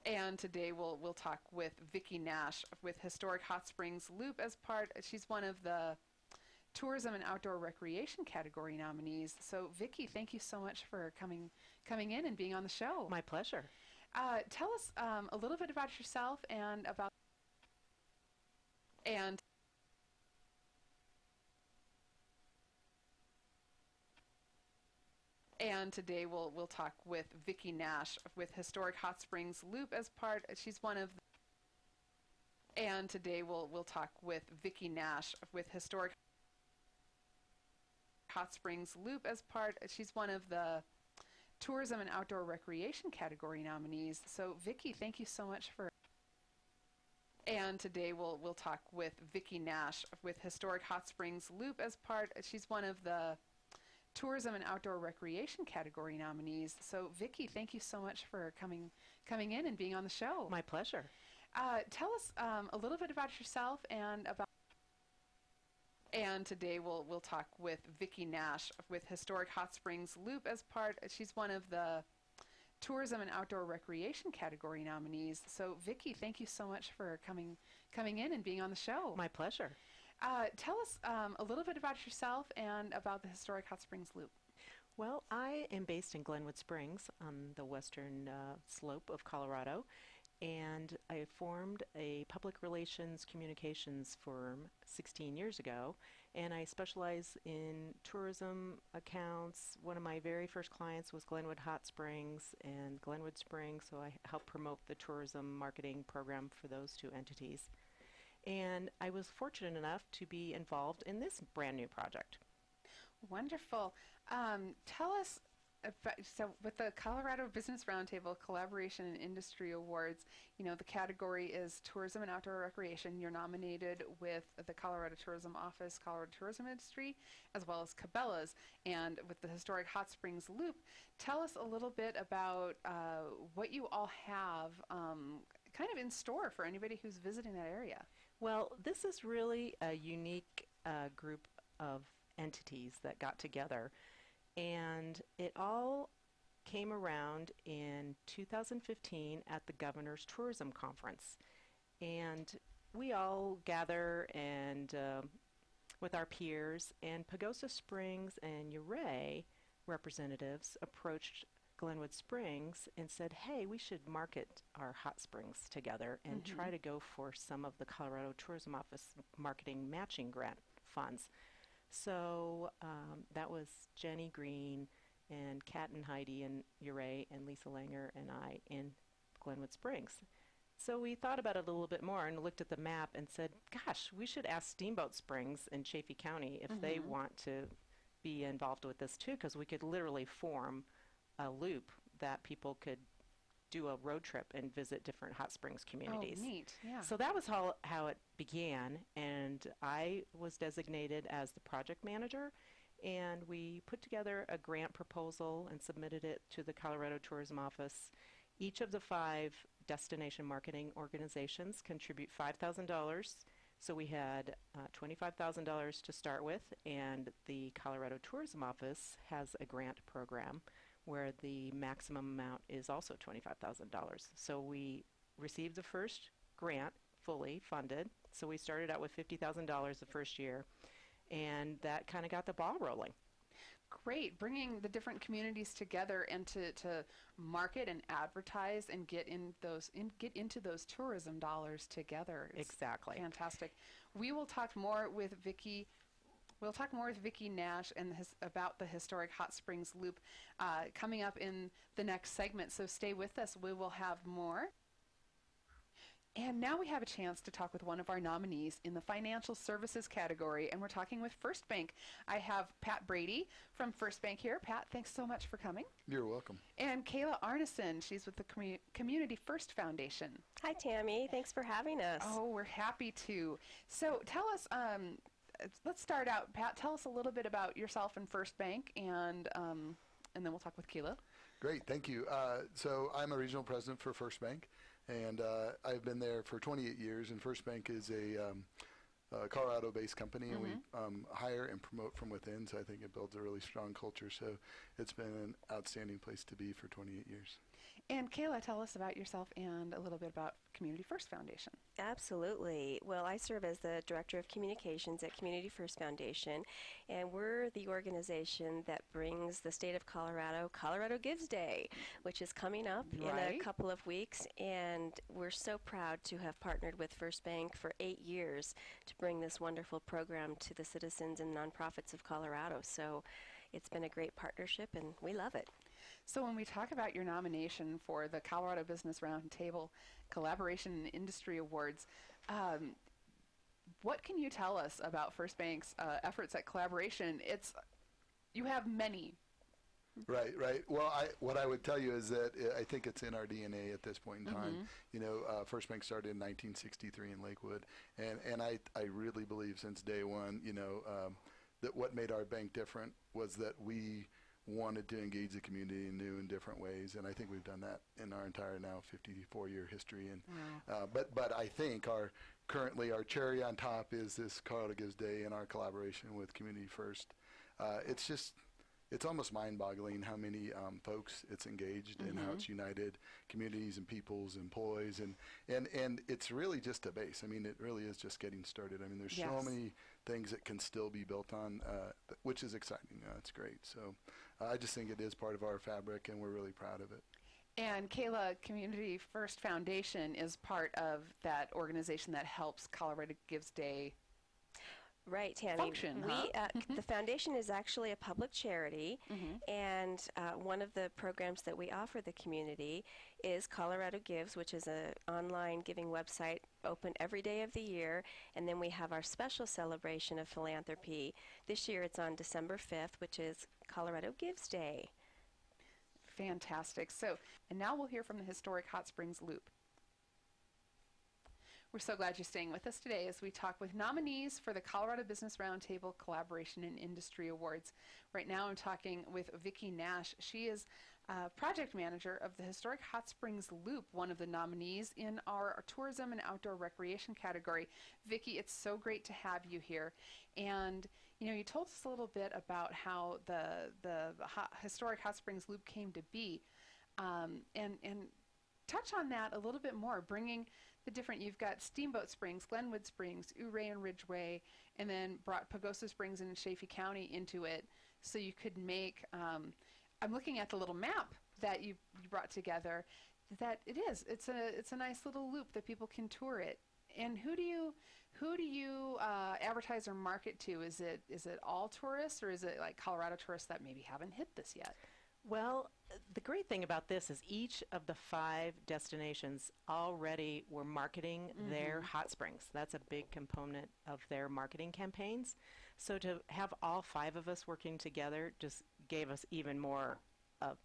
And today we'll talk with Vicki Nash with Historic Hot Springs Loop as part. She's one of the tourism and outdoor recreation category nominees. So Vicki, thank you so much for coming in and being on the show. My pleasure. Tell us a little bit about yourself and about And today we'll talk with Vicki Nash with Historic Hot Springs Loop as part. She's one of the, and today we'll talk with Vicki Nash with Historic Hot Springs Loop as part. She's one of the tourism and outdoor recreation category nominees. So Vicki, thank you so much for. And today we'll talk with Vicki Nash with Historic Hot Springs Loop as part. She's one of the tourism and outdoor recreation category nominees. So Vicki, thank you so much for coming in and being on the show. My pleasure. Tell us a little bit about yourself and about. And today we'll talk with Vicki Nash with Historic Hot Springs Loop as part. She's one of the tourism and outdoor recreation category nominees. So Vicki, thank you so much for coming in and being on the show. My pleasure. Tell us a little bit about yourself and about the Historic Hot Springs Loop. Well, I am based in Glenwood Springs on the western slope of Colorado, and I formed a public relations communications firm 16 years ago, and I specialize in tourism accounts. One of my very first clients was Glenwood Hot Springs and Glenwood Springs, so I help promote the tourism marketing program for those two entities. And I was fortunate enough to be involved in this brand new project. Wonderful. Tell us about, so with the Colorado Business Roundtable Collaboration and Industry Awards, you know, the category is tourism and outdoor recreation. You're nominated with the Colorado Tourism Office, Colorado Tourism Industry, as well as Cabela's. And with the Historic Hot Springs Loop, tell us a little bit about what you all have kind of in store for anybody who's visiting that area. Well, this is really a unique group of entities that got together, and it all came around in 2015 at the Governor's Tourism Conference. And we all gather and with our peers, and Pagosa Springs and Ouray representatives approached Glenwood Springs and said, hey, we should market our hot springs together and try to go for some of the Colorado Tourism Office marketing matching grant funds. So that was Jenny Green and Kat and Heidi and Ouray and Lisa Langer and I in Glenwood Springs. So we thought about it a little bit more and looked at the map and said, gosh, we should ask Steamboat Springs in Chaffee County if they want to be involved with this too, because we could literally form a loop that people could do a road trip and visit different hot springs communities. Oh, neat. Yeah. So that was how it began, and I was designated as the project manager, and we put together a grant proposal and submitted it to the Colorado Tourism Office. Each of the 5 destination marketing organizations contribute $5,000. So we had $25,000 to start with, and the Colorado Tourism Office has a grant program where the maximum amount is also $25,000. So we received the first grant fully funded. So we started out with $50,000 the first year, and that kind of got the ball rolling. Great, bringing the different communities together and to market and advertise and get into those tourism dollars together. It's exactly fantastic. We will talk more with Vicki. We'll talk more with Vicki Nash and about the Historic Hot Springs Loop coming up in the next segment. So stay with us. We will have more. And now we have a chance to talk with one of our nominees in the financial services category, and we're talking with FirstBank. I have Pat Brady from FirstBank here. Pat, thanks so much for coming. You're welcome. And Kayla Arneson, she's with the Community First Foundation. Hi, Tammy. Thanks for having us. Oh, we're happy to. So tell us, let's start out, Pat, tell us a little bit about yourself and FirstBank, and then we'll talk with Kayla. Great, thank you. So I'm a regional president for FirstBank, and I've been there for 28 years, and FirstBank is a Colorado-based company, and we hire and promote from within, so I think it builds a really strong culture. So it's been an outstanding place to be for 28 years. And Kayla, tell us about yourself and a little bit about Community First Foundation. Absolutely. Well, I serve as the Director of Communications at Community First Foundation, and we're the organization that brings the state of Colorado Colorado Gives Day, which is coming up in a couple of weeks, and we're so proud to have partnered with FirstBank for 8 years to bring this wonderful program to the citizens and nonprofits of Colorado. So it's been a great partnership, and we love it. So when we talk about your nomination for the Colorado Business Roundtable Collaboration and Industry Awards, what can you tell us about FirstBank's efforts at collaboration? You have many. Right. Well, what I would tell you is that I think it's in our DNA at this point in time. You know, FirstBank started in 1963 in Lakewood, and I really believe since day one, you know, that what made our bank different was that we wanted to engage the community in new and different ways, and I think we've done that in our entire now 54-year history. And but I think currently our cherry on top is this Colorado Gives Day and our collaboration with Community First. It's almost mind-boggling how many folks it's engaged and how it's united communities and peoples, employees, and it's really just a base. I mean, it really is just getting started. I mean, there's so many things that can still be built on, which is exciting. It's great. So I just think it is part of our fabric, and we're really proud of it. And Kayla, Community First Foundation is part of that organization that helps Colorado Gives Day Right, Tammy. Function, the foundation is actually a public charity, and one of the programs that we offer the community is Colorado Gives, which is an online giving website open every day of the year, and then we have our special celebration of philanthropy. This year it's on December 5th, which is Colorado Gives Day. Fantastic. So, and now we'll hear from the historic Hot Springs Loop. We're so glad you're staying with us today as we talk with nominees for the Colorado Business Roundtable Collaboration and Industry Awards. Right now I'm talking with Vicki Nash. She is project manager of the historic Hot Springs Loop, one of the nominees in our tourism and outdoor recreation category. Vicki, it's so great to have you here. And you know, you told us a little bit about how the historic Hot Springs Loop came to be, and touch on that a little bit more, bringing the different, you've got Steamboat Springs, Glenwood Springs, Ouray and Ridgeway, and then brought Pagosa Springs and Chaffee County into it, so you could make, I'm looking at the little map that you brought together, that it's a nice little loop that people can tour it. And who do you advertise or market to? Is it all tourists, or is it like Colorado tourists that maybe haven't hit this yet? Well, the great thing about this is each of the 5 destinations already were marketing their hot springs. That's a big component of their marketing campaigns. So to have all 5 of us working together just gave us even more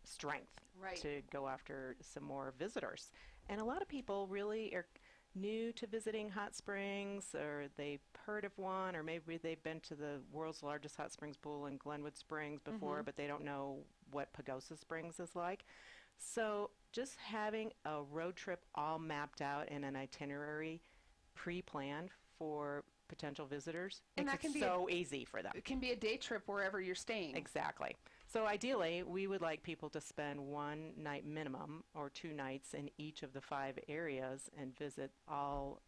strength to go after some more visitors. And a lot of people really are new to visiting hot springs, or they've heard of one, or maybe they've been to the world's largest hot springs pool in Glenwood Springs before, but they don't know what Pagosa Springs is like. So just having a road trip all mapped out in an itinerary pre-planned for potential visitors makes it so easy for them. It can be a day trip wherever you're staying. Exactly. So ideally, we would like people to spend 1 night minimum or 2 nights in each of the 5 areas and visit all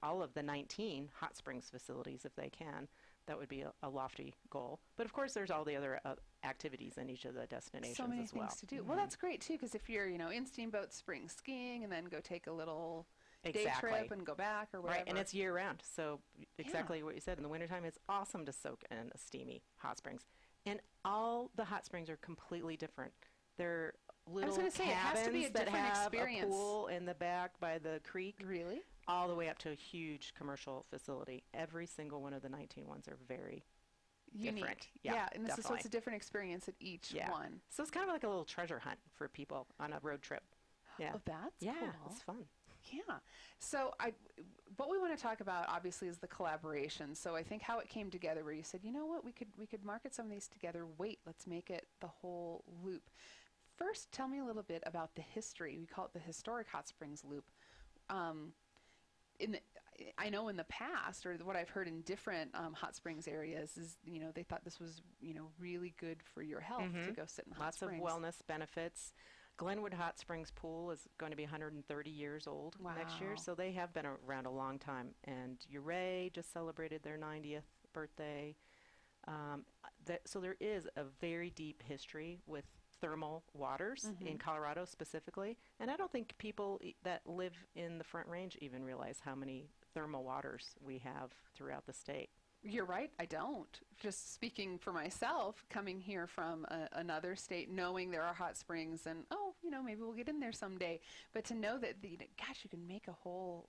of the 19 hot springs facilities if they can. That would be a lofty goal. But of course, there's all the other activities in each of the destinations as well. So many things to do. Well, that's great too, because if you're, in Steamboat Springs skiing and then go take a little day trip and go back or whatever. Right, and it's year round. So exactly what you said. In the wintertime, it's awesome to soak in a steamy hot springs. And all the hot springs are completely different. They're little cabins that have a pool in the back by the creek. Really? All the way up to a huge commercial facility. Every single one of the 19 ones are very unique. Different. Yeah, and so it's a different experience at each one. So it's kind of like a little treasure hunt for people on a road trip. Yeah. Oh, that's cool. It's fun. Yeah. So what we want to talk about obviously is the collaboration. So I think how it came together, where you said, you know what, we could market some of these together. Wait, let's make it the whole loop. First, tell me a little bit about the history. We call it the historic Hot Springs Loop. I know in the past, or what I've heard in different hot springs areas, is they thought this was really good for your health to go sit in hot springs. Lots of wellness benefits. Glenwood Hot Springs Pool is going to be 130 years old next year, Wow. so they have been around a long time. And Uray just celebrated their 90th birthday. So there is a very deep history with thermal waters in Colorado specifically. And I don't think people that live in the Front Range even realize how many thermal waters we have throughout the state. You're right, I don't. Just speaking for myself, coming here from another state, knowing there are hot springs and, oh, you know, maybe we'll get in there someday. But to know that, gosh, you can make a whole,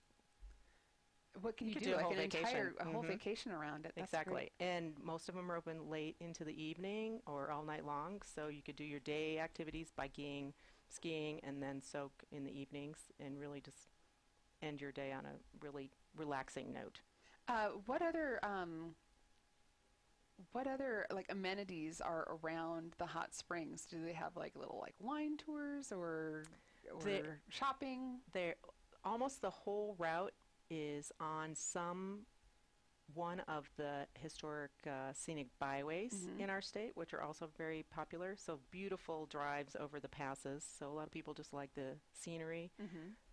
what can you could do? do a Like whole an vacation. entire, a whole vacation around it. That's Exactly. great. And most of them are open late into the evening or all night long. So you could do your day activities, biking, skiing, and then soak in the evenings and really just end your day on a really relaxing note. What other like amenities are around the hot springs? Do they have like little like wine tours or shopping? They're almost the whole route is on one of the historic scenic byways in our state, which are also very popular. So beautiful drives over the passes. So a lot of people just like the scenery.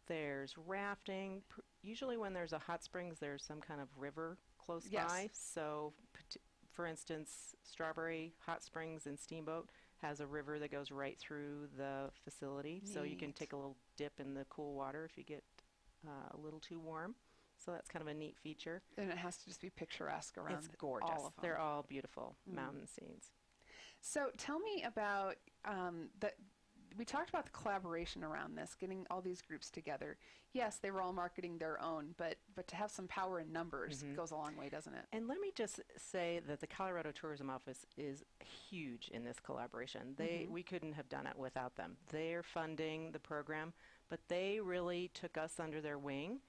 There's rafting. Usually when there's a hot springs, there's some kind of river close by. So for instance, Strawberry Hot Springs and Steamboat has a river that goes right through the facility. Neat. So you can take a little dip in the cool water if you get a little too warm. So that's kind of a neat feature. And it has to just be picturesque around It's gorgeous. all of them. They're all beautiful mountain scenes. So tell me about we talked about the collaboration around this, getting all these groups together. Yes, they were all marketing their own, but to have some power in numbers goes a long way, doesn't it? And let me just say that the Colorado Tourism Office is huge in this collaboration. We couldn't have done it without them. They're funding the program, but they really took us under their wing,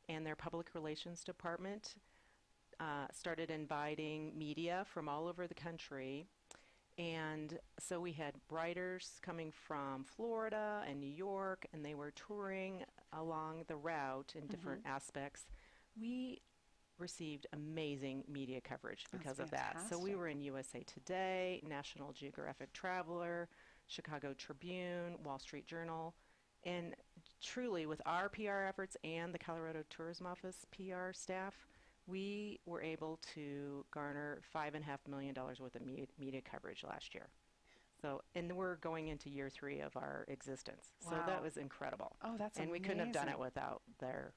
and their public relations department started inviting media from all over the country. And so we had writers coming from Florida and New York, and they were touring along the route in different aspects. We received amazing media coverage because of that. So we were in USA Today, National Geographic Traveler, Chicago Tribune, Wall Street Journal. And truly, with our PR efforts and the Colorado Tourism Office PR staff, we were able to garner $5.5 million worth of media coverage last year. So, and we're going into year 3 of our existence. Wow. So that was incredible. Oh, that's and amazing. we couldn't have done it without their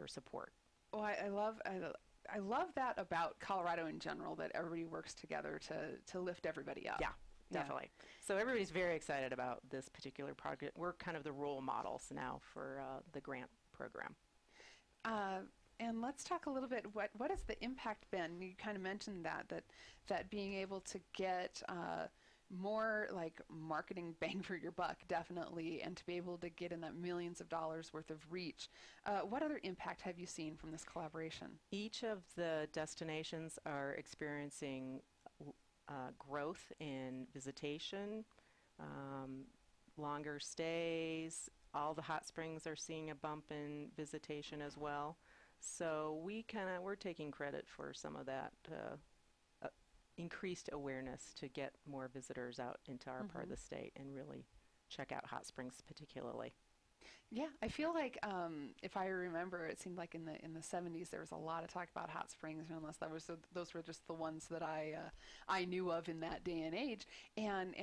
support. Well, I love that about Colorado in general, that everybody works together to lift everybody up. Yeah, definitely. So everybody's very excited about this particular project. We're kind of the role models now for the grant program. And let's talk a little bit, what has the impact been? You kind of mentioned that being able to get more like marketing bang for your buck, definitely, and to be able to get in that millions of dollars worth of reach. What other impact have you seen from this collaboration? Each of the destinations are experiencing growth in visitation, longer stays. All the hot springs are seeing a bump in visitation as well. So we're taking credit for some of that increased awareness to get more visitors out into our part of the state and really check out hot springs particularly. Yeah, I feel like if I remember, it seemed like in the 70s there was a lot of talk about hot springs, and unless those were just the ones that I knew of in that day and age, and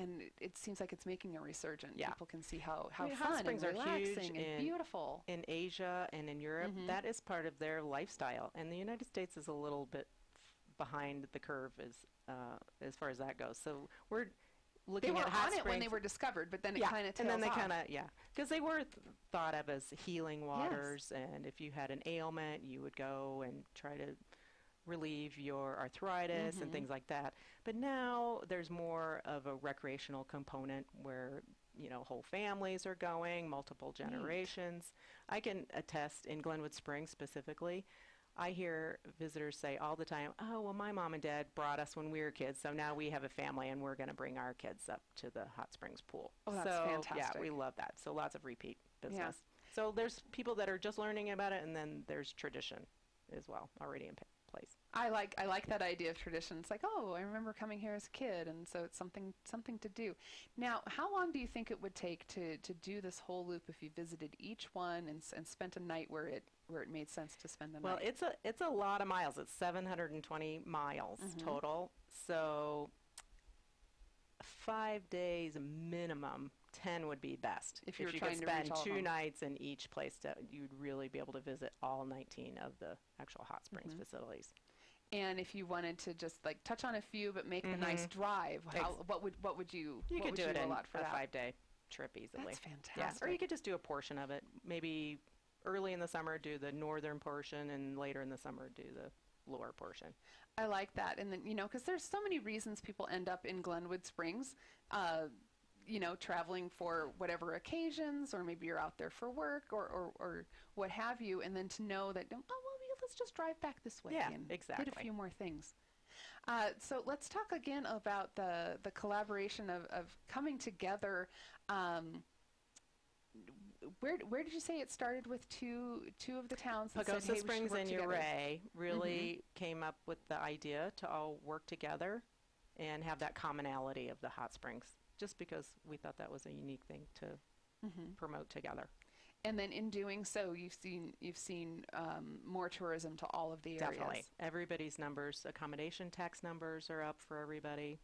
it seems like it's making a resurgence. Yeah. People can see how I mean, fun hot springs and are huge relaxing and beautiful. in Asia and in Europe. That is part of their lifestyle, and the United States is a little bit behind the curve as far as that goes. So we're looking they were at hot on it springs when they were discovered, but then it kind of tails and then they off. kind of because they were thought of as healing waters, and if you had an ailment, you would go and try to relieve your arthritis and things like that. But now there's more of a recreational component where whole families are going, multiple generations. I can attest in Glenwood Springs specifically. I hear visitors say all the time, oh, well, my mom and dad brought us when we were kids, so now we have a family and we're going to bring our kids up to the hot springs pool. Oh, that's fantastic. Yeah, we love that. So lots of repeat business. Yeah. So there's people that are just learning about it, and then there's tradition as well already in place. I like that idea of tradition. It's like, oh, I remember coming here as a kid, and so it's something to do. Now, how long do you think it would take to do this whole loop if you visited each one and spent a night where it made sense to spend the Well, night? it's a lot of miles. It's 720 miles total. So 5 days minimum. 10 would be best. If you were could trying to spend reach all of 2 them. nights in each place, you'd really be able to visit all 19 of the actual hot springs facilities. And if you wanted to just like touch on a few but make the nice drive, what would you You what could would do you it in allot for a that? 5-day trip easily. That's Yeah, fantastic. or you could just do a portion of it. Maybe early in the summer do the northern portion, and later in the summer do the lower portion. I like that. And then, because there's so many reasons people end up in Glenwood Springs, traveling for whatever occasions, or maybe you're out there for work or what have you. And then to know that, let's just drive back this way Yeah, and exactly. hit a few more things. So let's talk again about the collaboration of coming together. Where did you say it started with two of the towns that said, Pagosa hey, we should Springs work and together? Uray really came up with the idea to all work together and have that commonality of the hot springs, just because we thought that was a unique thing to promote together. And then in doing so, you've seen more tourism to all of the areas. Definitely. Everybody's numbers, accommodation tax numbers are up for everybody.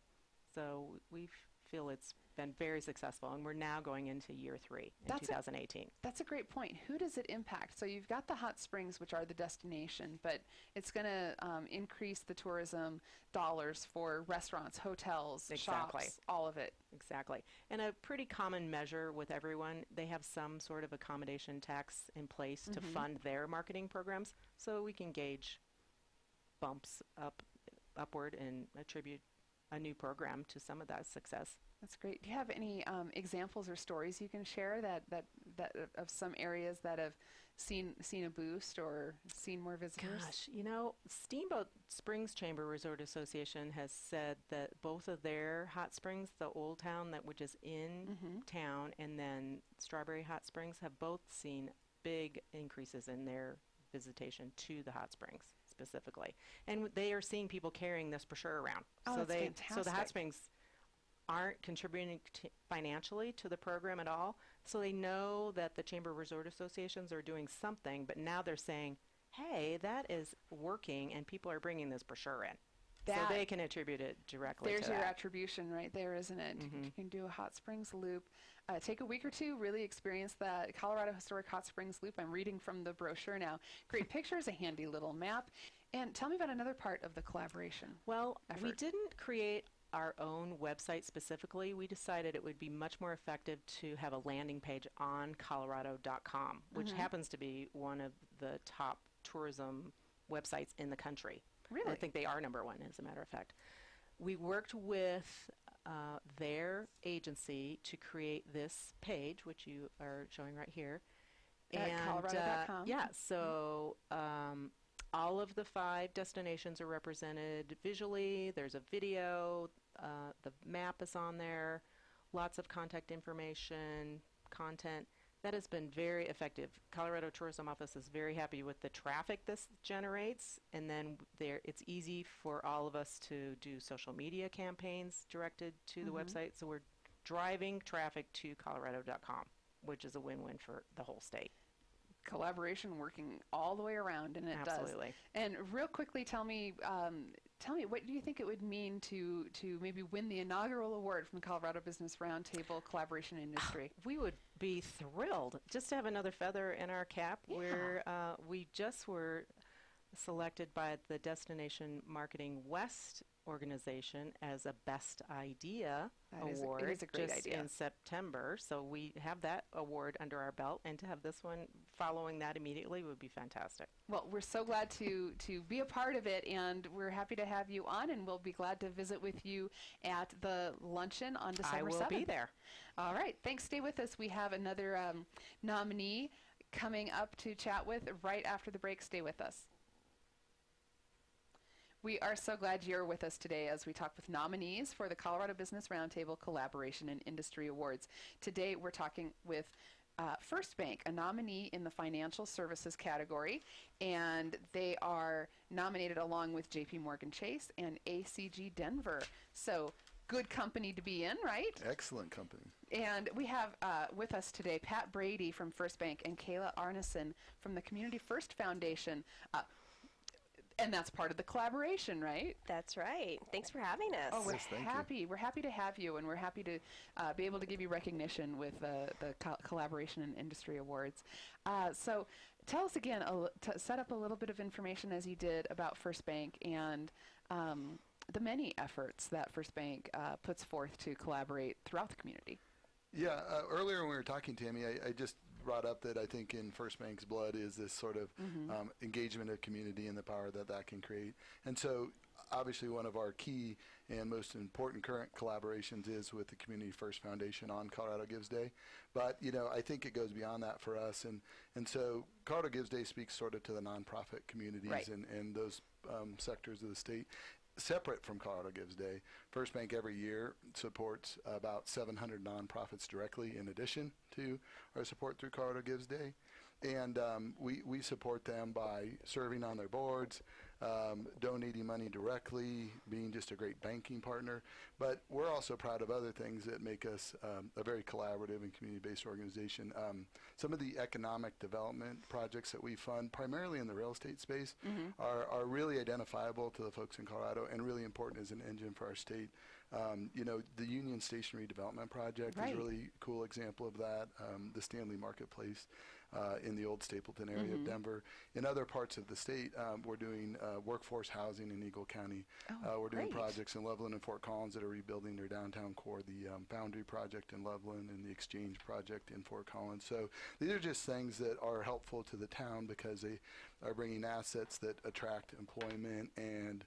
So we feel it's been very successful, and we're now going into year 3 in 2018. That's a great point. Who does it impact? So you've got the hot springs, which are the destination, but it's going to increase the tourism dollars for restaurants, hotels, shops, all of it. Exactly. And a pretty common measure with everyone, they have some sort of accommodation tax in place to fund their marketing programs, so we can gauge bumps upward and attribute a new program to some of that success. That's great. Do you have any examples or stories you can share that of some areas that have seen a boost or seen more visitors? Gosh, Steamboat Springs Chamber Resort Association has said that both of their hot springs, the Old Town, which is in town, and then Strawberry Hot Springs, have both seen big increases in their visitation to the hot springs specifically. And they are seeing people carrying this brochure around. Oh, so that's fantastic. So the hot springs aren't contributing financially to the program at all. So they know that the Chamber Resort Associations are doing something, but now they're saying, hey, that is working and people are bringing this brochure in. So they can attribute it directly to that. There's your attribution right there, isn't it? You can do a hot springs loop. Take a week or two, really experience the Colorado Historic Hot Springs Loop. I'm reading from the brochure now. Great pictures, a handy little map. And tell me about another part of the collaboration. Well, effort. We didn't create our own website specifically. We decided it would be much more effective to have a landing page on colorado.com, which happens to be one of the top tourism websites in the country. Really? I think they are number 1, as a matter of fact. We worked with their agency to create this page, which you are showing right here. At colorado.com. Yeah, so all of the 5 destinations are represented visually. There's a video. The map is on there. Lots of contact information, content. That has been very effective. Colorado Tourism Office is very happy with the traffic this generates, and then it's easy for all of us to do social media campaigns directed to the website. So we're driving traffic to colorado.com, which is a win-win for the whole state. Collaboration working all the way around, and it Absolutely. does. And real quickly, tell me, what do you think it would mean to maybe win the inaugural award from the Colorado Business Roundtable Collaboration Industry? We would be thrilled just to have another feather in our cap. Yeah. We just were selected by the Destination Marketing West organization as a Best Idea award it is a great just idea. in September. So we have that award under our belt, and to have this one following that immediately would be fantastic. Well, we're so glad to be a part of it, and we're happy to have you on, and we'll be glad to visit with you at the luncheon on December 7th. I will be there. All right. Thanks. Stay with us. We have another nominee coming up to chat with right after the break. Stay with us. We are so glad you're with us today as we talk with nominees for the Colorado Business Roundtable Collaboration and Industry Awards. Today we're talking with FirstBank, a nominee in the financial services category, and they are nominated along with JP Morgan Chase and ACG Denver. So good company to be in, right? Excellent company. And we have with us today Pat Brady from FirstBank and Kayla Arneson from the Community First Foundation. And that's part of the collaboration, right? That's right. Thanks for having us. Oh, we're Yes, thank you. happy. We're happy to have you, and we're happy to be able to give you recognition with the Collaboration and Industry Awards. So tell us again, set up a little bit of information as you did about FirstBank and the many efforts that FirstBank puts forth to collaborate throughout the community. Yeah, earlier when we were talking, Tammy, I just brought up that I think in FirstBank's blood is this sort of engagement of community and the power that that can create. And so obviously one of our key and most important current collaborations is with the Community First Foundation on Colorado Gives Day. But, you know, I think it goes beyond that for us. And so Colorado Gives Day speaks sort of to the nonprofit communities Right. and those sectors of the state. Separate from Colorado Gives Day, FirstBank every year supports about 700 nonprofits directly in addition to our support through Colorado Gives Day. And we support them by serving on their boards, donating money directly, being just a great banking partner. But we're also proud of other things that make us a very collaborative and community-based organization. Some of the economic development projects that we fund, primarily in the real estate space, are really identifiable to the folks in Colorado and really important as an engine for our state. You know, the Union Station Redevelopment Project is Right. a really cool example of that. The Stanley Marketplace in the old Stapleton area of Denver. In other parts of the state, we're doing workforce housing in Eagle County. Oh, We're doing great. projects in Loveland and Fort Collins that are rebuilding their downtown core, the Foundry Project in Loveland and the Exchange Project in Fort Collins. So these are just things that are helpful to the town because they are bringing assets that attract employment and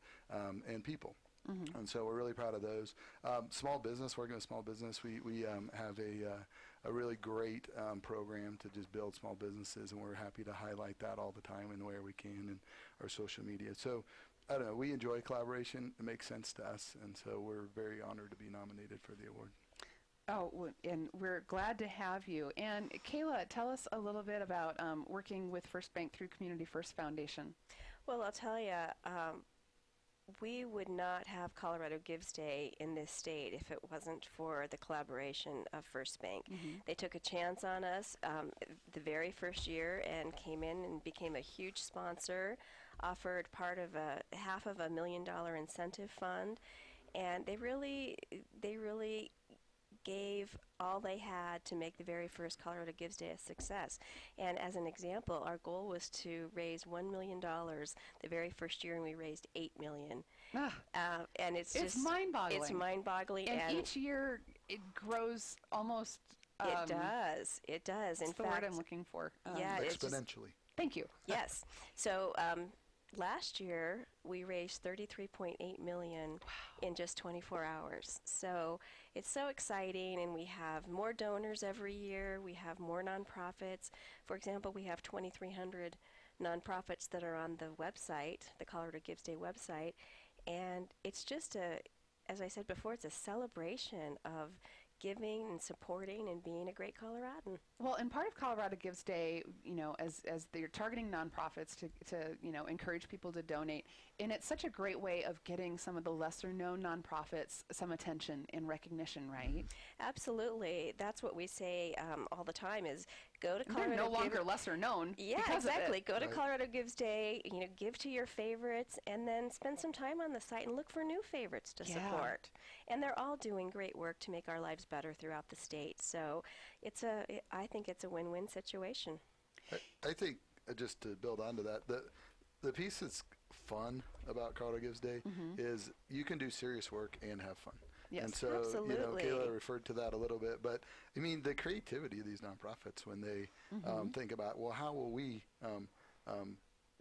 people. And so we're really proud of those. Small business, working with small business, we have a really great program to just build small businesses, and we're happy to highlight that all the time and where we can in our social media. So I don't know, we enjoy collaboration. It makes sense to us, and so we're very honored to be nominated for the award. Oh, and we're glad to have you. And Kayla, tell us a little bit about working with FirstBank through Community First Foundation. Well, I'll tell you, we would not have Colorado Gives Day in this state if it wasn't for the collaboration of FirstBank. They took a chance on us the very first year and came in and became a huge sponsor, offered part of $500,000 incentive fund, and they really gave all they had to make the very first Colorado Gives Day a success. And as an example, our goal was to raise $1 million the very first year, and we raised $8 million. And it's just mind-boggling. It's mind-boggling, And each year it grows almost. it does. It does. That's In the fact, word I'm looking for. yeah, it's just, Exponentially. Thank you. yes. So last year we raised $33.8 million in just 24 hours. So it's so exciting, and we have more donors every year. We have more nonprofits. For example, we have 2,300 nonprofits that are on the website, the Colorado Gives Day website, and it's just as I said before, it's a celebration of giving and supporting and being a great Coloradan. Well, and part of Colorado Gives Day, you know, as they're targeting nonprofits to you know, encourage people to donate, and it's such a great way of getting some of the lesser-known nonprofits some attention and recognition, right? Absolutely. That's what we say all the time is go to Colorado They're no Gives- longer lesser known. Yeah, because of it. exactly. Go to Right. Colorado Gives Day, you know, give to your favorites, and then spend some time on the site and look for new favorites to Yeah. support. And they're all doing great work to make our lives better throughout the state. So I think it's a win-win situation. I think, just to build onto that, the piece that's fun about Colorado Gives Day is you can do serious work and have fun. Yes. And so, you know, Absolutely. Kayla referred to that a little bit, but I mean, the creativity of these nonprofits when they think about, well, how will we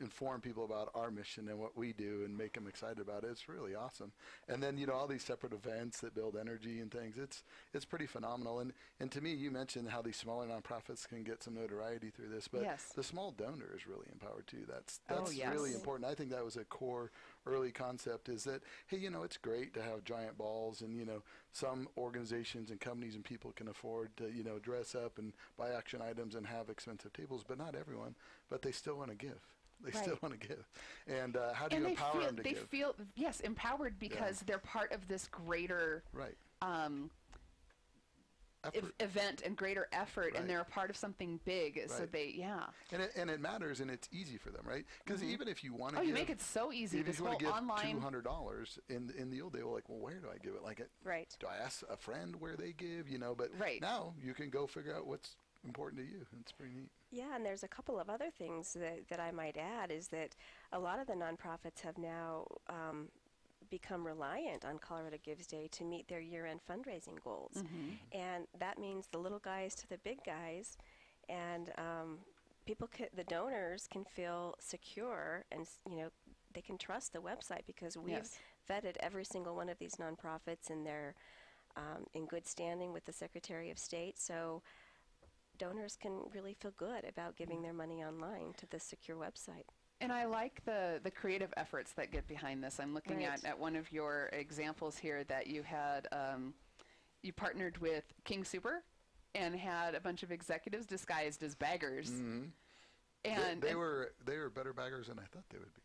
inform people about our mission and what we do and make them excited about it. It's really awesome. And then, all these separate events that build energy and things, it's pretty phenomenal. And to me, you mentioned how these smaller nonprofits can get some notoriety through this, but Yes. the small donor is really empowered too. That's yes. really important. I think that was a core early concept, is that, hey, it's great to have giant balls, and, some organizations and companies and people can afford to, dress up and buy action items and have expensive tables, but not everyone, but they still want to give. They still want to give. And how do you empower them to give? They feel, yes, empowered because they're part of this greater event and greater effort, and they're a part of something big. So they, And it matters, and it's easy for them, right? Because even if you want to, you make it so easy. Even This if you whole want to give online $200 in the old day, well, like, well, where do I give it? Like, do I ask a friend where they give? But now you can go figure out what's important to you. It's pretty neat. Yeah, and there's a couple of other things that I might add, is that a lot of the nonprofits have now become reliant on Colorado Gives Day to meet their year-end fundraising goals. And that means the little guys to the big guys, and the donors can feel secure, and they can trust the website, because we've vetted every single one of these nonprofits, and they're in good standing with the Secretary of State. So donors can really feel good about giving their money online to this secure website. And I like the creative efforts that get behind this. I'm looking at one of your examples here that you had, you partnered with King Super and had a bunch of executives disguised as baggers. And they were better baggers than I thought they would be.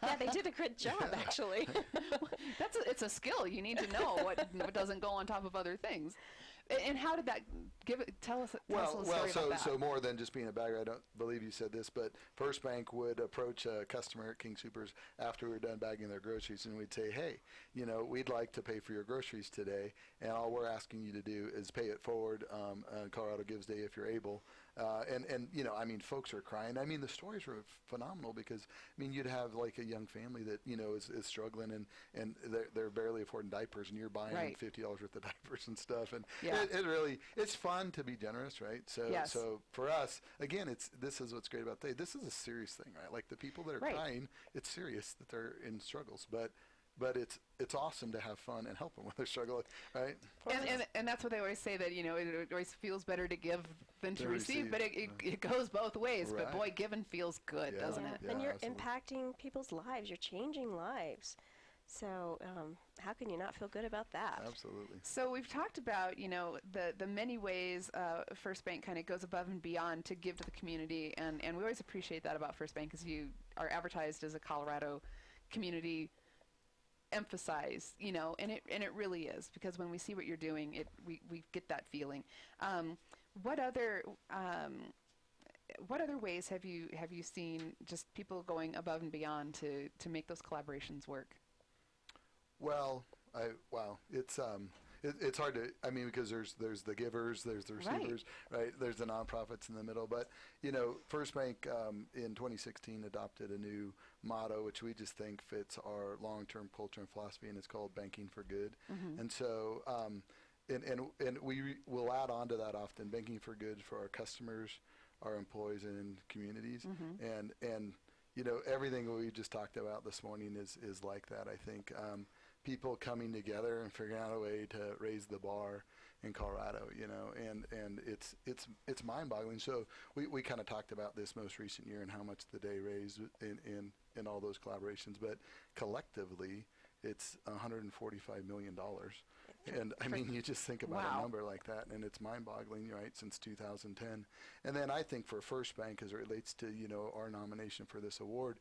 Yeah, they did a good job, actually. It's a skill. You need to know what doesn't go on top of other things. And how did that tell us a story about that? So more than just being a bagger, I don't believe you said this, but FirstBank would approach a customer at King Soopers after we were done bagging their groceries, and we'd say, hey, we'd like to pay for your groceries today, and all we're asking you to do is pay it forward on Colorado Gives Day if you're able. And folks are crying. I mean, the stories were phenomenal, because, you'd have like a young family that, is struggling, and they're barely affording diapers, and you're buying them $50 worth of diapers and stuff. And it really, it's fun to be generous, right? So for us, again, this is what's great about today. This is a serious thing, right? Like, the people that are crying, it's serious that they're in struggles, but it's awesome to have fun and help them with their struggle, right? And that's what they always say, that it always feels better to give than to receive, but it goes both ways. But boy, giving feels good, doesn't it? And you're impacting people's lives. You're changing lives. So how can you not feel good about that? Absolutely. So we've talked about the many ways FirstBank kind of goes above and beyond to give to the community, and we always appreciate that about FirstBank, because you are advertised as a Colorado community emphasize, and it really is, because when we see what you're doing, we get that feeling. What other ways have you seen just people going above and beyond to make those collaborations work? Well, it's hard to, because there's the givers, there's the receivers, right? There's the nonprofits in the middle. But, FirstBank in 2016 adopted a new motto, which we just think fits our long-term culture and philosophy, and it's called Banking for Good. And so, and we will add on to that often, banking for good for our customers, our employees, and communities. And everything we just talked about this morning is like that, I think. People coming together and figuring out a way to raise the bar in Colorado, and it's mind-boggling. So we kind of talked about this most recent year and how much the day raised in all those collaborations, but collectively it's $145 million. And you just think about a number like that, and it's mind-boggling, right, since 2010. And then I think for FirstBank, as it relates to, our nomination for this award,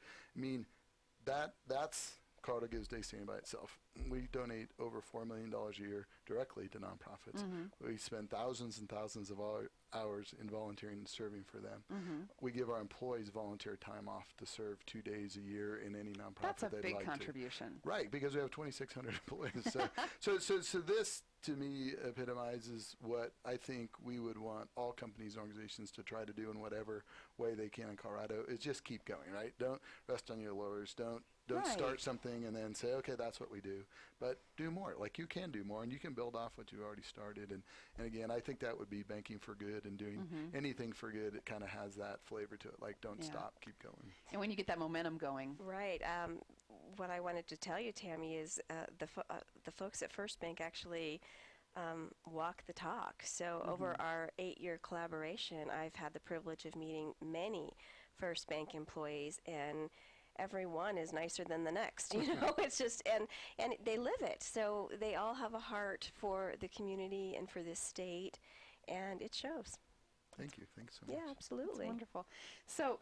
that's Colorado Gives Day standing by itself. We donate over $4 million a year directly to nonprofits. We spend thousands and thousands of hours in volunteering and serving for them. We give our employees volunteer time off to serve 2 days a year in any nonprofit. That's a they'd big like contribution. Right, because we have 2,600 employees. So this, to me, epitomizes what I think we would want all companies and organizations to try to do in whatever way they can in Colorado, is just keep going, right? Don't rest on your laurels. Don't Don't Right. start something and then say, okay, that's what we do. But do more. Like, you can do more, and you can build off what you already started. And again, I think that would be banking for good and doing anything for good. It kind of has that flavor to it. Like, don't Yeah. stop, keep going. And when you get that momentum going. Right. What I wanted to tell you, Tammy, is the folks at FirstBank actually walk the talk. So over our 8-year collaboration, I've had the privilege of meeting many FirstBank employees, and every one is nicer than the next. You know, it's just, and they live it. So they all have a heart for the community and for this state, and it shows. Thank you. Thanks so much. Yeah, absolutely. That's wonderful. So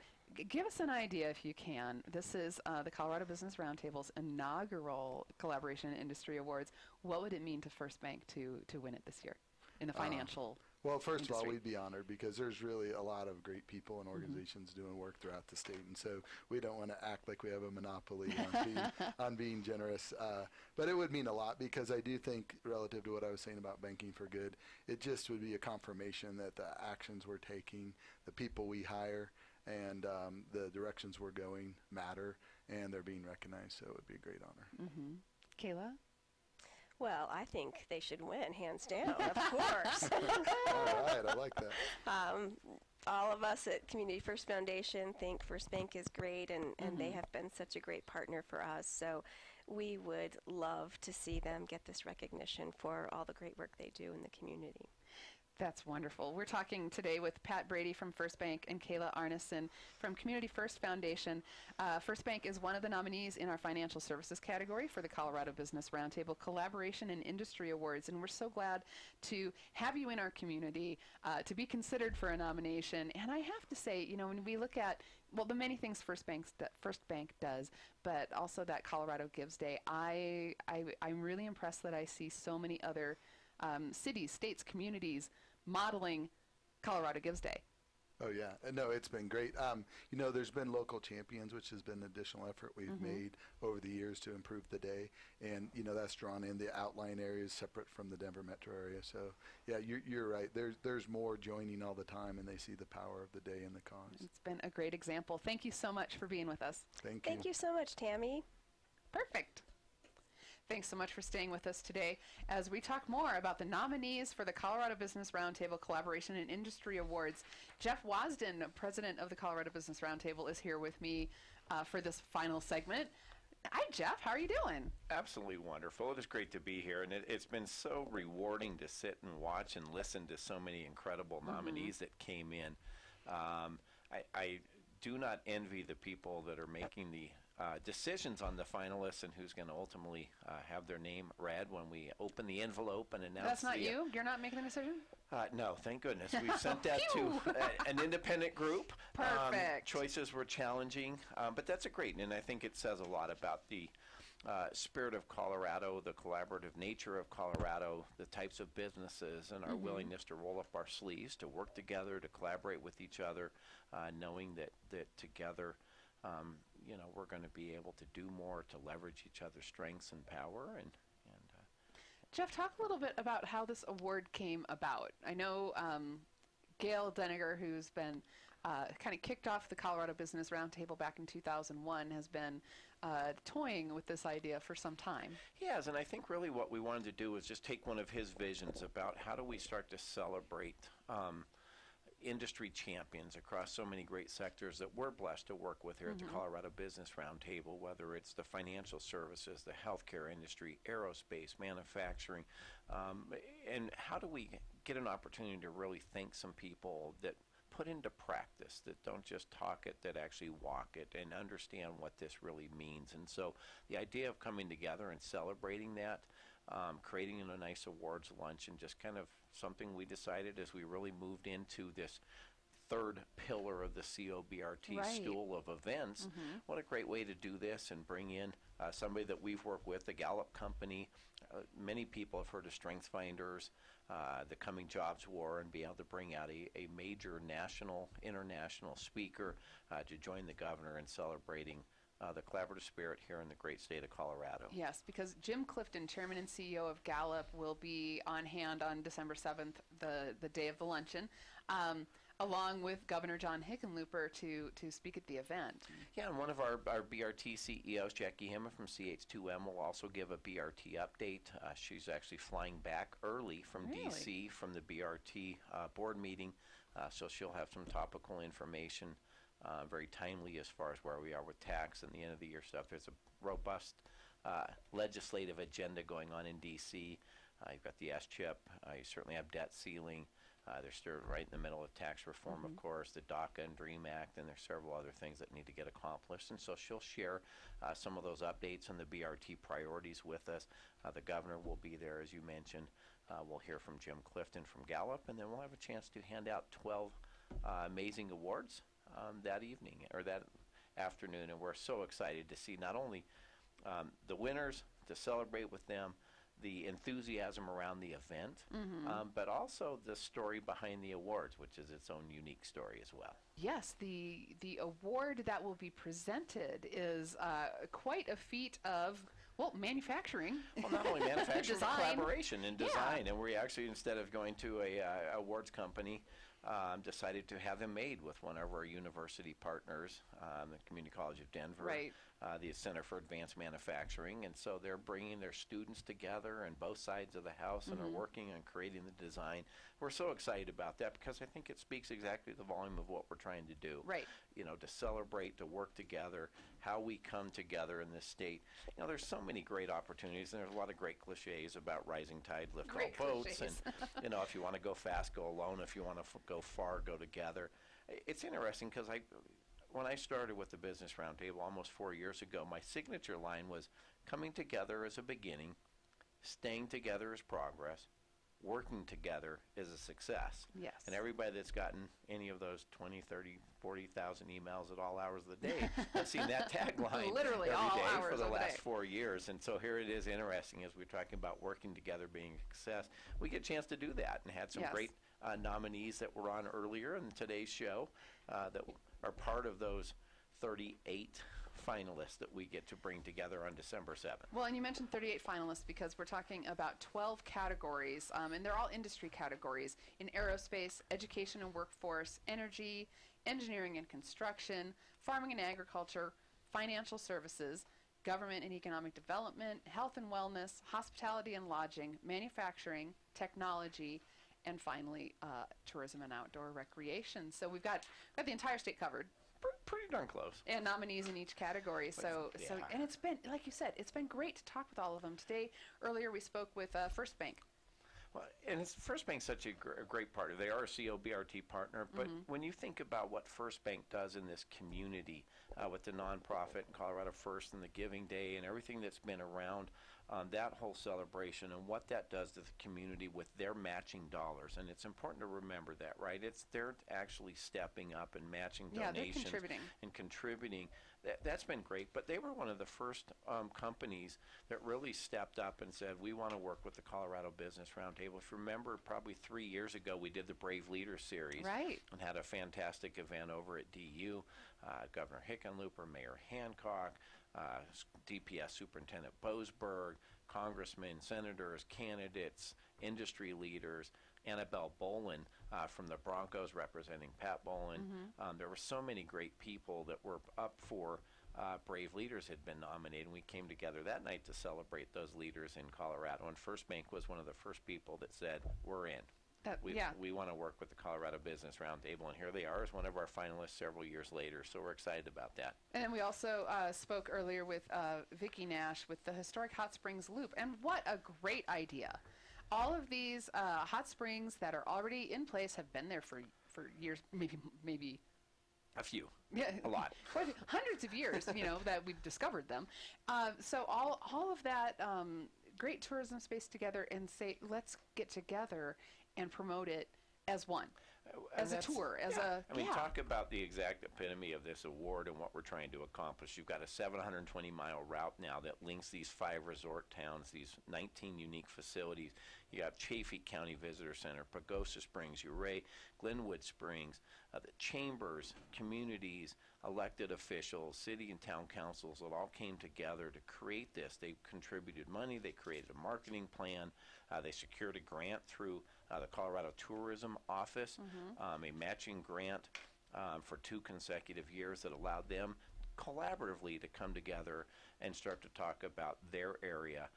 give us an idea, if you can. This is the Colorado Business Roundtable's inaugural Collaboration and Industry Awards. What would it mean to FirstBank to win it this year in the financial Well, first of all, industry? we'd be honored because there's really a lot of great people and organizations doing work throughout the state, and so we don't want to act like we have a monopoly on being generous. But it would mean a lot because I do think, relative to what I was saying about banking for good, it just would be a confirmation that the actions we're taking, the people we hire, and the directions we're going matter, and they're being recognized. So it would be a great honor. Kayla? Well, I think they should win, hands down, of course. All right, I like that. All of us at Community First Foundation think FirstBank is great, and they have been such a great partner for us. So we would love to see them get this recognition for all the great work they do in the community. That's wonderful. We're talking today with Pat Brady from FirstBank and Kayla Arneson from Community First Foundation. FirstBank is one of the nominees in our financial services category for the Colorado Business Roundtable Collaboration and Industry Awards, and we're so glad to have you in our community to be considered for a nomination. And I have to say, you know, when we look at the many things FirstBank does, but also that Colorado Gives Day, I'm really impressed that I see so many other cities, states, communities modeling Colorado Gives Day. Oh, yeah. No, it's been great. You know, there's been local champions, which has been an additional effort we've made over the years to improve the day. And, you know, that's drawn in the outlying areas separate from the Denver metro area. So, yeah, you're right. There's more joining all the time, and they see the power of the day and the cause. It's been a great example. Thank you so much for being with us. Thank you. Thank you so much, Tammy. Perfect. Thanks so much for staying with us today as we talk more about the nominees for the Colorado Business Roundtable Collaboration and Industry Awards. Jeff Wasden, president of the Colorado Business Roundtable, is here with me for this final segment. Hi, Jeff. How are you doing? Absolutely wonderful. It is great to be here, and it's been so rewarding to sit and watch and listen to so many incredible nominees that came in. I do not envy the people that are making the decisions on the finalists and who's going to ultimately have their name read when we open the envelope and announce. That's not you? You're not making the decision? No, thank goodness. We've sent that to an independent group. Perfect. Choices were challenging, but that's great, and I think it says a lot about the spirit of Colorado, the collaborative nature of Colorado, the types of businesses, and our willingness to roll up our sleeves, to work together, to collaborate with each other, knowing that together you know, we're going to be able to do more to leverage each other's strengths and power. And Jeff, talk a little bit about how this award came about. I know Gail Deniger, who's been kind of kicked off the Colorado Business Roundtable back in 2001, has been toying with this idea for some time. He has, and I think really what we wanted to do was just take one of his visions about how do we start to celebrate industry champions across so many great sectors that we're blessed to work with here at the Colorado Business Roundtable, whether it's the financial services, the healthcare industry, aerospace, manufacturing, and how do we get an opportunity to really thank some people that put into practice, that don't just talk it, that actually walk it and understand what this really means. And so the idea of coming together and celebrating that, creating a nice awards lunch, and just kind of something we decided as we really moved into this third pillar of the COBRT stool of events. What a great way to do this and bring in somebody that we've worked with, the Gallup Company. Many people have heard of Strengths Finders, the Coming Jobs War, and be able to bring out a major national, international speaker to join the governor in celebrating the collaborative spirit here in the great state of Colorado. Yes, because Jim Clifton, chairman and CEO of Gallup, will be on hand on December 7th, the day of the luncheon. along with Governor John Hickenlooper to speak at the event. Yeah, and one of our BRT CEOs, Jackie Himmer from CH2M, will also give a BRT update. She's actually flying back early from Really? DC from the BRT board meeting, so she'll have some topical information, very timely as far as where we are with tax and the end of the year stuff. There's a robust legislative agenda going on in DC. You've got the S-chip. You certainly have debt ceiling. They're still right in the middle of tax reform, of course, the DACA and DREAM Act, and there's several other things that need to get accomplished. And so she'll share some of those updates on the BRT priorities with us. The governor will be there, as you mentioned. We'll hear from Jim Clifton from Gallup, and then we'll have a chance to hand out 12 amazing awards that evening or that afternoon. And we're so excited to see not only the winners, to celebrate with them, the enthusiasm around the event, but also the story behind the awards, which is its own unique story as well. Yes, the award that will be presented is quite a feat of, well, manufacturing. Well, not only manufacturing, but Design. collaboration and design. And we actually, instead of going to a awards company, decided to have them made with one of our university partners, the Community College of Denver, Right. The Center for Advanced Manufacturing. And so they're bringing their students together on both sides of the house and are working on creating the design. We're so excited about that because I think it speaks exactly the volume of what we're trying to do. Right. You know, to celebrate, to work together, how we come together in this state. You know, there's so many great opportunities, and there's a lot of great cliches about rising tide lift all Great boats. cliches. And, you know, if you want to go fast, go alone. If you want to go far, go together. It's interesting because when I started with the Business Roundtable almost 4 years ago, my signature line was coming together as a beginning, staying together is progress, working together is a success. Yes. And everybody that's gotten any of those 20, 30, 40,000 emails at all hours of the day has seen that tagline Literally every all day hours for the of the last day. 4 years. And so here it is interesting as we're talking about working together being a success. We get a chance to do that and had some Yes. great nominees that were on earlier in today's show that are part of those 38 finalists that we get to bring together on December 7th. Well, and you mentioned 38 finalists because we're talking about 12 categories, and they're all industry categories in aerospace, education and workforce, energy, engineering and construction, farming and agriculture, financial services, government and economic development, health and wellness, hospitality and lodging, manufacturing, technology, and finally, tourism and outdoor recreation. So we've got the entire state covered. Pretty darn close. And nominees in each category. So, yeah. and it's been, like you said, it's been great to talk with all of them. Today, earlier we spoke with FirstBank. Well, and FirstBank's such a great partner. They are a COBRT partner, but when you think about what FirstBank does in this community with the nonprofit Colorado First and the Giving Day and everything that's been around that whole celebration and what that does to the community with their matching dollars. And it's important to remember that, right? They're actually stepping up and matching Yeah, donations they're contributing. and contributing. That's been great, but they were one of the first companies that really stepped up and said, we want to work with the Colorado Business Roundtable. If you remember, probably 3 years ago, we did the Brave Leaders series Right. and had a fantastic event over at DU. Governor Hickenlooper, Mayor Hancock, DPS Superintendent Boasberg, congressmen, senators, candidates, industry leaders, Annabelle Bolin from the Broncos representing Pat Bolin. There were so many great people that were up for Brave Leaders had been nominated, and we came together that night to celebrate those leaders in Colorado. And FirstBank was one of the first people that said, we're in. We want to work with the Colorado Business Roundtable, and here they are as one of our finalists several years later, so we're excited about that. And then we also spoke earlier with Vicki Nash with the Historic Hot Springs Loop, and what a great idea. All of these hot springs that are already in place have been there for years, maybe A few. yeah, A lot. hundreds of years, that we've discovered them. So all of that great tourism space together and say, let's get together and promote it as one, as a tour, as talk about the exact epitome of this award and what we're trying to accomplish. You've got a 720-mile route now that links these 5 resort towns, these 19 unique facilities. You have Chaffee County Visitor Center, Pagosa Springs, Ouray, Glenwood Springs, the chambers, communities, elected officials, city and town councils that all came together to create this. They contributed money. They created a marketing plan. They secured a grant through the Colorado Tourism Office, a matching grant for 2 consecutive years that allowed them collaboratively to come together and start to talk about their area,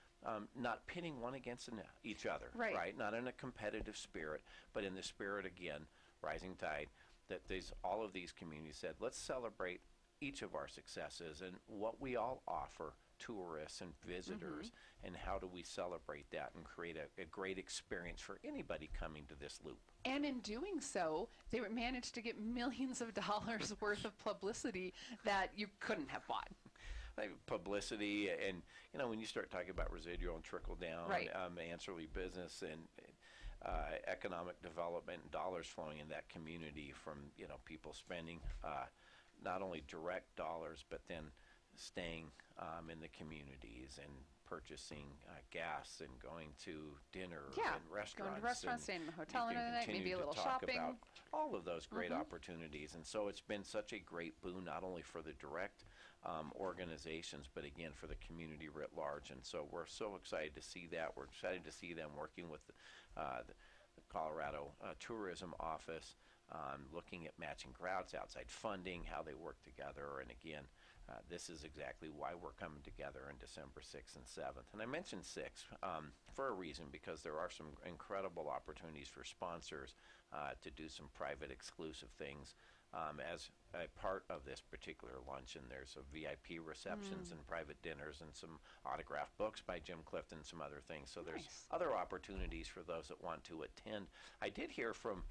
not pitting one against each other, Right. Not in a competitive spirit, but in the spirit, again, rising tide, that all of these communities said, let's celebrate each of our successes and what we all offer tourists and visitors, and how do we celebrate that and create a great experience for anybody coming to this loop. And in doing so, they managed to get millions of dollars worth of publicity that you couldn't have bought. Like publicity, and when you start talking about residual and trickle down, Right. ancillary business and economic development and dollars flowing in that community from people spending not only direct dollars, but then staying in the communities and purchasing gas and going to dinner and restaurants. Going to restaurants, staying in the hotel another night, maybe a little shopping. About all of those great opportunities. And so it's been such a great boon, not only for the direct organizations, but again for the community writ large. And so we're so excited to see that. We're excited to see them working with the Colorado Tourism Office, looking at matching crowds, outside funding, how they work together. And again, this is exactly why we're coming together on December 6th and 7th. And I mentioned 6th for a reason, because there are some incredible opportunities for sponsors to do some private exclusive things. As a part of this particular luncheon, there's a VIP receptions and private dinners and some autographed books by Jim Clifton, some other things. So there's other opportunities for those that want to attend. I did hear from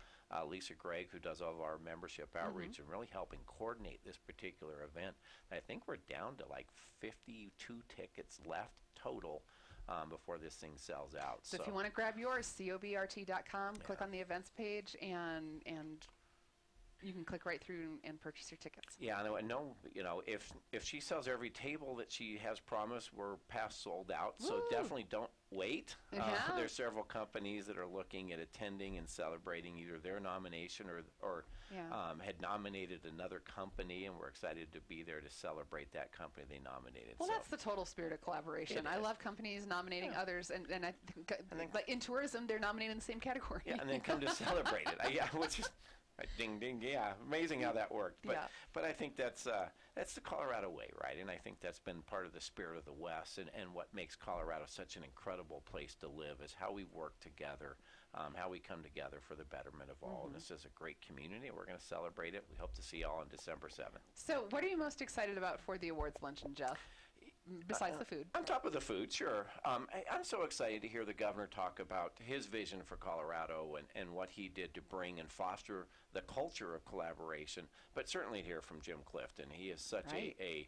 Lisa Gregg, who does all of our membership outreach and really helping coordinate this particular event. I think we're down to like 52 tickets left total before this thing sells out. So if you want to grab yours, cobrt.com, click on the events page, and you can click right through and purchase your tickets. Yeah, I know, if she sells every table that she has promised, we're past sold out. Woo! So definitely don't wait. Yeah. There's several companies that are looking at attending and celebrating either their nomination or had nominated another company, and we're excited to be there to celebrate that company they nominated. Well, so that's the total spirit of collaboration. I love companies nominating others, and I think like in tourism, they're nominated in the same category. Yeah, and then come to celebrate it. Which is ding, ding, yeah, amazing how that worked. But I think that's the Colorado way, right? And I think that's been part of the spirit of the West, and what makes Colorado such an incredible place to live is how we work together, how we come together for the betterment of all. And this is a great community, and we're going to celebrate it. We hope to see you all on December 7th. So what are you most excited about for the awards luncheon, Jeff? Besides the food. On top of the food, sure. I'm so excited to hear the governor talk about his vision for Colorado and what he did to bring and foster the culture of collaboration, but certainly hear from Jim Clifton. He is such a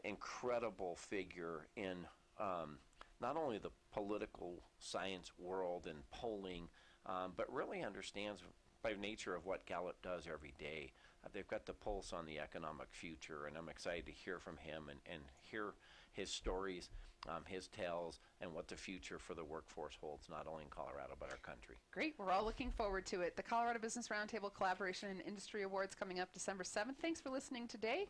incredible figure in not only the political science world and polling, but really understands by nature of what Gallup does every day. They've got the pulse on the economic future, and I'm excited to hear from him and hear his stories, his tales, and what the future for the workforce holds, not only in Colorado, but our country. Great. We're all looking forward to it. The Colorado Business Roundtable Collaboration and Industry Awards coming up December 7th. Thanks for listening today.